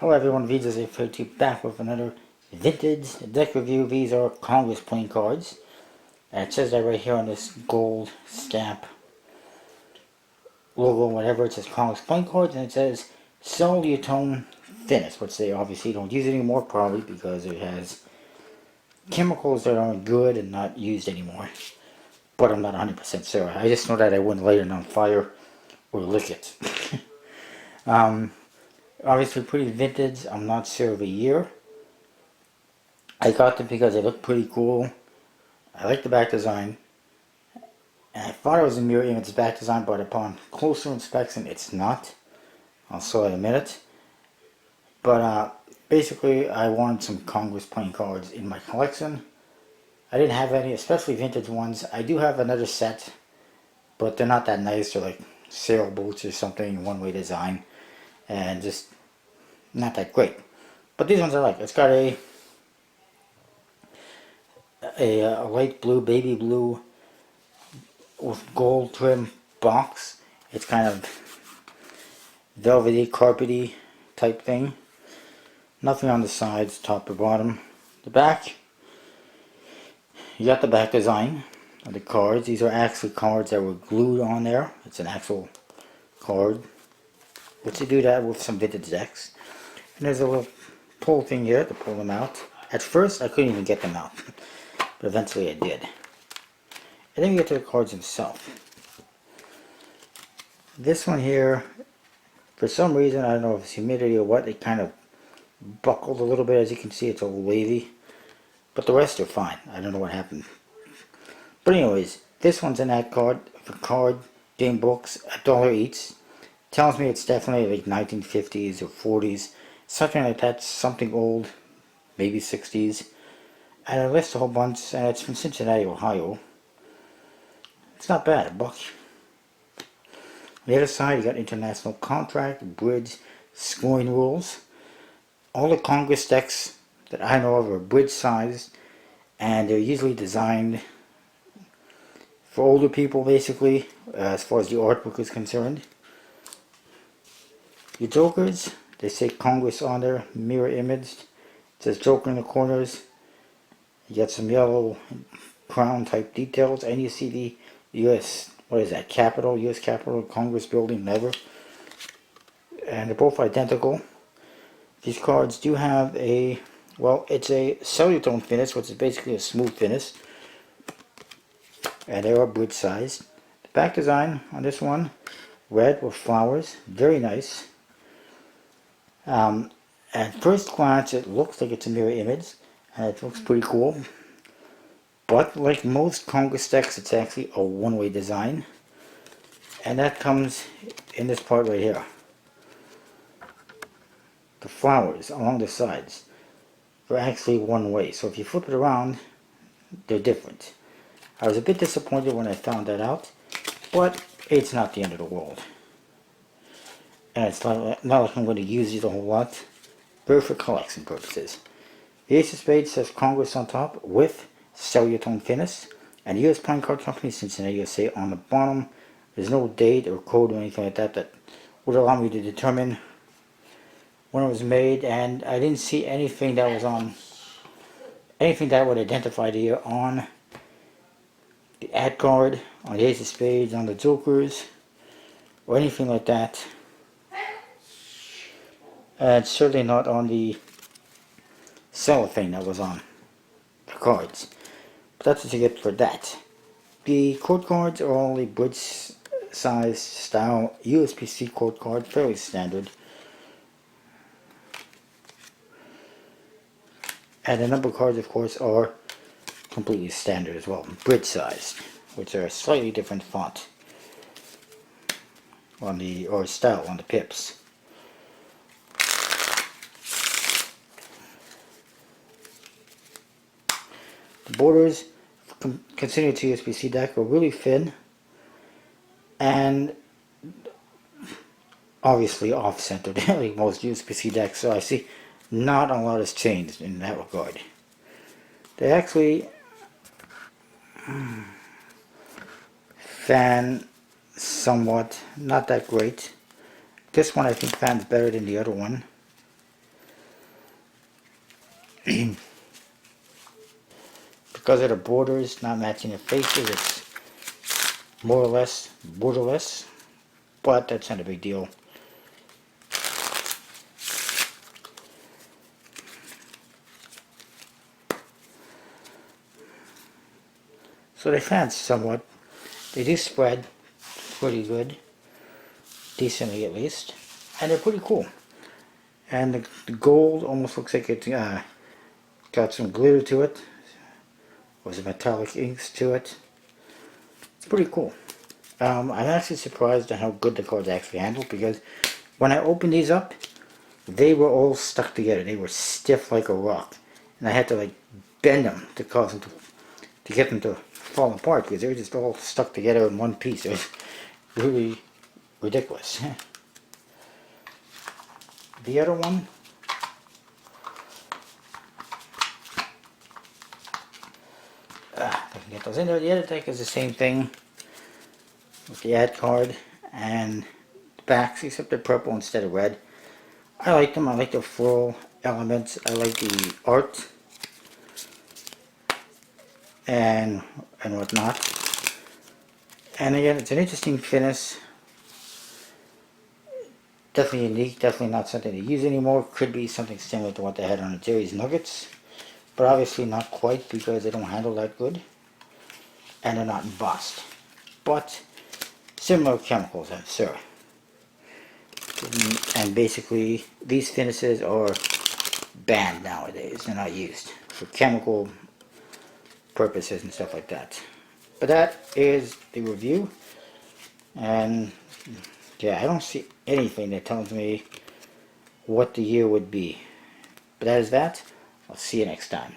Hello everyone, VJZ32 back with another vintage deck review. These are Congress playing cards. It says that right here on this gold stamp logo, whatever, it says Congress playing cards, and it says Solutone Finis, which they obviously don't use anymore, probably because it has chemicals that aren't good and not used anymore. But I'm not 100% sure. I just know that I wouldn't light it on fire or lick it. Obviously pretty vintage. I'm not sure of the year. I got them because they look pretty cool. I like the back design. And I thought it was a mirror image back design, but upon closer inspection, it's not. I'll show you in a minute. But basically, I wanted some Congress playing cards in my collection. I didn't have any, especially vintage ones. I do have another set, but they're not that nice. They're like sailboats or something, one-way design, and just not that great. But these ones I like. It's got a light blue, baby blue with gold trim box. It's kind of velvety, carpety type thing. Nothing on the sides, top or bottom. The back, you got the back design of the cards. These are actually cards that were glued on there. It's an actual card, which you do that with some vintage decks. And there's a little pull thing here to pull them out. At first, I couldn't even get them out, but eventually I did. And then we get to the cards themselves. This one here, for some reason, I don't know if it's humidity or what, it kind of buckled a little bit. As you can see, it's a little wavy. But the rest are fine. I don't know what happened. But anyways, this one's an ad card for card game books, $1 each. Tells me it's definitely like 1950s or 40s. Something like that, something old, maybe 60s. And it lists a whole bunch, and it's from Cincinnati, Ohio. It's not bad, $1. On the other side, you got international contract, bridge, scoring rules. All the Congress decks that I know of are bridge sized, and they're usually designed for older people, basically, as far as the artwork is concerned. Your jokers, they say Congress on there, mirror imaged. It says Joker in the corners. You got some yellow crown type details, and you see the U.S. what is that? Capitol, U.S. Capitol, Congress building, never. And they're both identical. These cards do have a, well, it's a Solutone finish, which is basically a smooth finish. And they are bridge sized. The back design on this one, red with flowers, very nice. At first glance, it looks like it's a mirror image, and it looks pretty cool. But like most Congress decks, it's actually a one-way design. And that comes in this part right here. The flowers along the sides are actually one way. So if you flip it around, they're different. I was a bit disappointed when I found that out, but it's not the end of the world. And it's not like I'm going to use these a whole lot. They're for collection purposes. The Ace of Spades says Congress on top with Solutone finish, and U.S. Playing Card Company, Cincinnati, USA on the bottom. There's no date or code or anything like that that would allow me to determine when it was made, and I didn't see anything that was on, anything that would identify the year on the ad card, on the Ace of Spades, on the Jokers, or anything like that. And it's certainly not on the cellophane that was on the cards. But that's what you get for that. The quote cards are only bridge size style USPC quote card, fairly standard. And the number cards, of course, are completely standard as well, bridge sized, which are a slightly different font on the, or style on the pips. The borders, considering it's a USPC deck, are really thin and obviously off-centered, like most USPC decks, so I see not a lot has changed in that regard. They actually fan somewhat, not that great. This one I think fans better than the other one. Because of the borders not matching the faces, it's more or less borderless, but that's not a big deal. So they fans somewhat. They do spread pretty good, decently at least, and they're pretty cool. And the gold almost looks like it's got some glitter to it, or some metallic inks to it. It's pretty cool. I'm actually surprised at how good the cards actually handle, because when I opened these up, they were all stuck together. They were stiff like a rock, and I had to like bend them to cause them to get them to fall apart, because they were just all stuck together in one piece. It was really ridiculous. The other one, I can get those in there. The other deck is the same thing with the ad card and the backs, except they're purple instead of red. I like them. I like the floral elements. I like the art and whatnot. And again, it's an interesting finish. Definitely unique. Definitely not something to use anymore. Could be something similar to what they had on the Jerry's Nuggets, but obviously not quite, because they don't handle that good and they're not embossed. But similar chemicals, I'm sure. And basically, these finishes are banned nowadays. They're not used for chemical purposes and stuff like that. But that is the review. And yeah, I don't see anything that tells me what the year would be. But that is that. I'll see you next time.